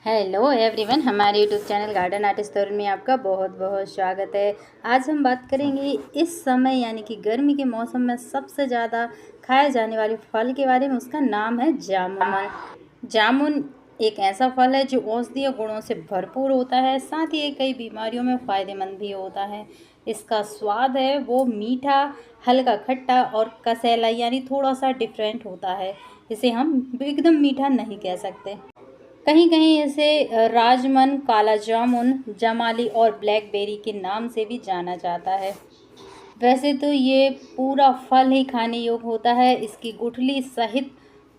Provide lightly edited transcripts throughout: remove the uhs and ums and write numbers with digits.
Hello everyone, हमारे YouTube channel garden artist store में आपका बहुत बहुत स्वागत है। आज हम बात करेंगे इस समय यानी कि गर्मी के मौसम में सबसे ज़्यादा खाए जाने वाले फल के बारे में। उसका नाम है जामुन। जामुन एक ऐसा फल है जो औषधीय गुणों से भरपूर होता है, साथ ही ये कई बीमारियों में फ़ायदेमंद भी होता है। इसका स्वाद है वो मीठा, हल्का खट्टा और कसैला यानी थोड़ा सा डिफरेंट होता है। इसे हम एकदम मीठा नहीं कह सकते। कहीं कहीं इसे राजमन, काला जामुन, जमाली और ब्लैकबेरी के नाम से भी जाना जाता है। वैसे तो ये पूरा फल ही खाने योग्य होता है। इसकी गुठली सहित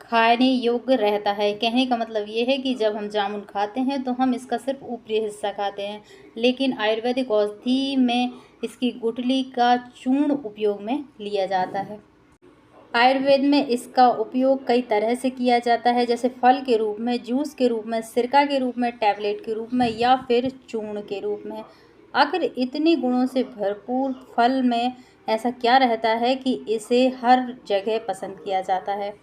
खाने योग्य रहता है। कहने का मतलब ये है कि जब हम जामुन खाते हैं तो हम इसका सिर्फ ऊपरी हिस्सा खाते हैं, लेकिन आयुर्वेदिक औषधि में इसकी गुठली का चूर्ण उपयोग में लिया जाता है। आयुर्वेद में इसका उपयोग कई तरह से किया जाता है, जैसे फल के रूप में, जूस के रूप में, सिरका के रूप में, टैबलेट के रूप में या फिर चूर्ण के रूप में। आखिर इतने गुणों से भरपूर फल में ऐसा क्या रहता है कि इसे हर जगह पसंद किया जाता है।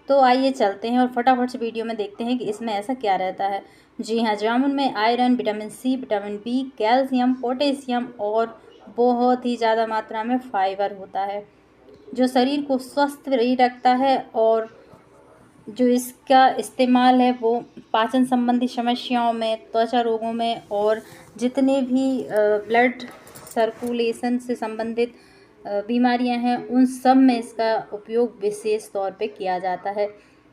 तो आइए चलते हैं और फटाफट से वीडियो में देखते हैं कि इसमें ऐसा क्या रहता है। जी हाँ, जामुन में iron, vitamin C, vitamin B, calcium, potassium और बहुत ही ज़्यादा मात्रा में फाइबर होता है, जो शरीर को स्वस्थ ही रखता है। और जो इसका इस्तेमाल है वो पाचन संबंधी समस्याओं में, त्वचा रोगों में और जितने भी ब्लड सर्कुलेशन से संबंधित बीमारियां हैं उन सब में इसका उपयोग विशेष तौर पे किया जाता है।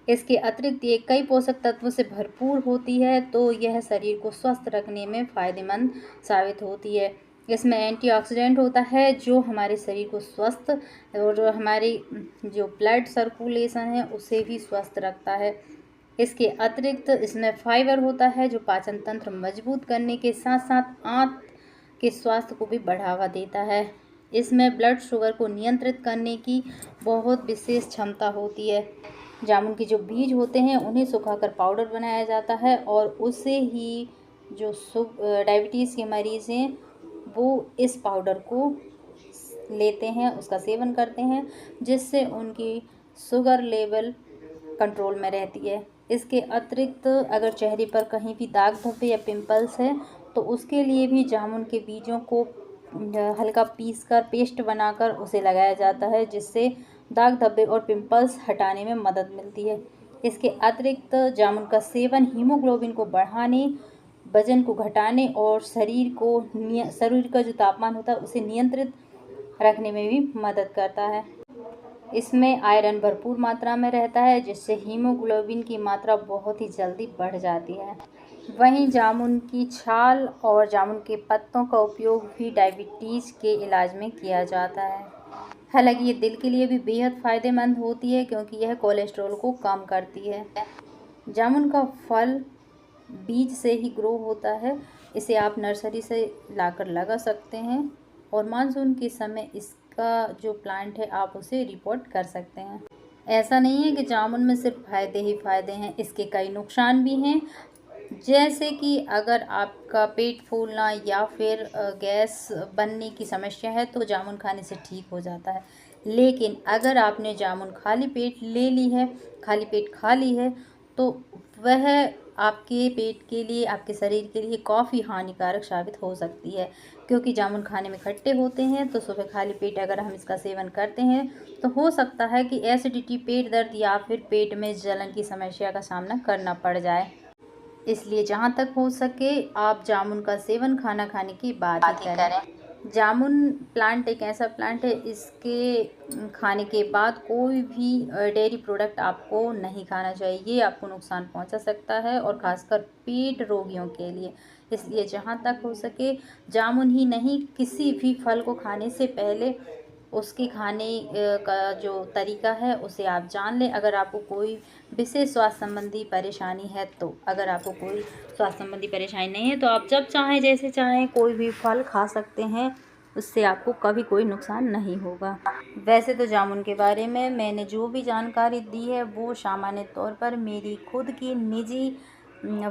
इसके अतिरिक्त ये कई पोषक तत्वों से भरपूर होती है, तो यह शरीर को स्वस्थ रखने में फ़ायदेमंद साबित होती है। इसमें एंटीऑक्सीडेंट होता है जो हमारे शरीर को स्वस्थ और हमारी जो ब्लड सर्कुलेशन है उसे भी स्वस्थ रखता है। इसके अतिरिक्त इसमें फाइबर होता है जो पाचन तंत्र मजबूत करने के साथ साथ आंत के स्वास्थ्य को भी बढ़ावा देता है। इसमें ब्लड शुगर को नियंत्रित करने की बहुत विशेष क्षमता होती है। जामुन के जो बीज होते हैं उन्हें सुखाकर पाउडर बनाया जाता है और उसे ही जो डायबिटीज़ के मरीज़ हैं वो इस पाउडर को लेते हैं, उसका सेवन करते हैं, जिससे उनकी शुगर लेवल कंट्रोल में रहती है। इसके अतिरिक्त अगर चेहरे पर कहीं भी दाग धब्बे या पिंपल्स है तो उसके लिए भी जामुन के बीजों को हल्का पीसकर पेस्ट बनाकर उसे लगाया जाता है, जिससे दाग धब्बे और पिंपल्स हटाने में मदद मिलती है। इसके अतिरिक्त जामुन का सेवन हीमोग्लोबिन को बढ़ाने, वजन को घटाने और शरीर का जो तापमान होता है उसे नियंत्रित रखने में भी मदद करता है। इसमें आयरन भरपूर मात्रा में रहता है, जिससे हीमोग्लोबिन की मात्रा बहुत ही जल्दी बढ़ जाती है। वहीं जामुन की छाल और जामुन के पत्तों का उपयोग भी डायबिटीज़ के इलाज में किया जाता है। हालांकि ये दिल के लिए भी बेहद फ़ायदेमंद होती है क्योंकि यह कोलेस्ट्रॉल को कम करती है। जामुन का फल बीज से ही ग्रो होता है। इसे आप नर्सरी से लाकर लगा सकते हैं और मानसून के समय इसका जो प्लांट है आप उसे रिपोर्ट कर सकते हैं। ऐसा नहीं है कि जामुन में सिर्फ फ़ायदे ही फ़ायदे हैं, इसके कई नुकसान भी हैं। जैसे कि अगर आपका पेट फूलना या फिर गैस बनने की समस्या है तो जामुन खाने से ठीक हो जाता है। लेकिन अगर आपने जामुन खाली पेट ले ली है, खाली पेट खा ली है, तो वह आपके पेट के लिए, आपके शरीर के लिए काफ़ी हानिकारक साबित हो सकती है, क्योंकि जामुन खाने में खट्टे होते हैं। तो सुबह खाली पेट अगर हम इसका सेवन करते हैं तो हो सकता है कि एसिडिटी, पेट दर्द या फिर पेट में जलन की समस्या का सामना करना पड़ जाए। इसलिए जहाँ तक हो सके आप जामुन का सेवन खाना खाने के बाद ही करें। जामुन प्लांट एक ऐसा प्लांट है, इसके खाने के बाद कोई भी डेयरी प्रोडक्ट आपको नहीं खाना चाहिए, ये आपको नुकसान पहुंचा सकता है और ख़ासकर पेट रोगियों के लिए। इसलिए जहाँ तक हो सके जामुन ही नहीं, किसी भी फल को खाने से पहले उसके खाने का जो तरीका है उसे आप जान लें। अगर आपको कोई विशेष स्वास्थ्य संबंधी परेशानी है तो अगर आपको कोई स्वास्थ्य संबंधी परेशानी नहीं है तो आप जब चाहें, जैसे चाहें, कोई भी फल खा सकते हैं, उससे आपको कभी कोई नुकसान नहीं होगा। वैसे तो जामुन के बारे में मैंने जो भी जानकारी दी है वो सामान्य तौर पर मेरी खुद की निजी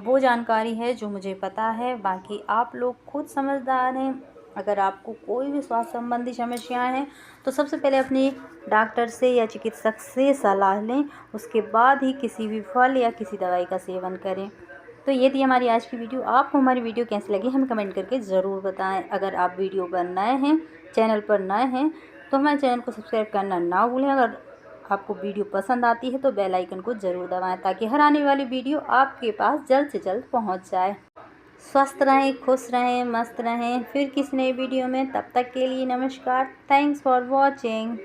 वो जानकारी है जो मुझे पता है। बाकी आप लोग खुद समझदार हैं। अगर आपको कोई भी स्वास्थ्य संबंधी समस्याएं हैं तो सबसे पहले अपने डॉक्टर से या चिकित्सक से सलाह लें, उसके बाद ही किसी भी फल या किसी दवाई का सेवन करें। तो ये थी हमारी आज की वीडियो। आपको हमारी वीडियो कैसी लगी हमें कमेंट करके ज़रूर बताएं। अगर आप वीडियो पर नए हैं, चैनल पर नए हैं, तो हमारे चैनल को सब्सक्राइब करना ना भूलें। अगर आपको वीडियो पसंद आती है तो बेल आइकन को ज़रूर दबाएं ताकि हर आने वाली वीडियो आपके पास जल्द से जल्द पहुंच जाए। स्वस्थ रहें, खुश रहें, मस्त रहें। फिर किसी नई वीडियो में, तब तक के लिए नमस्कार। Thanks for watching.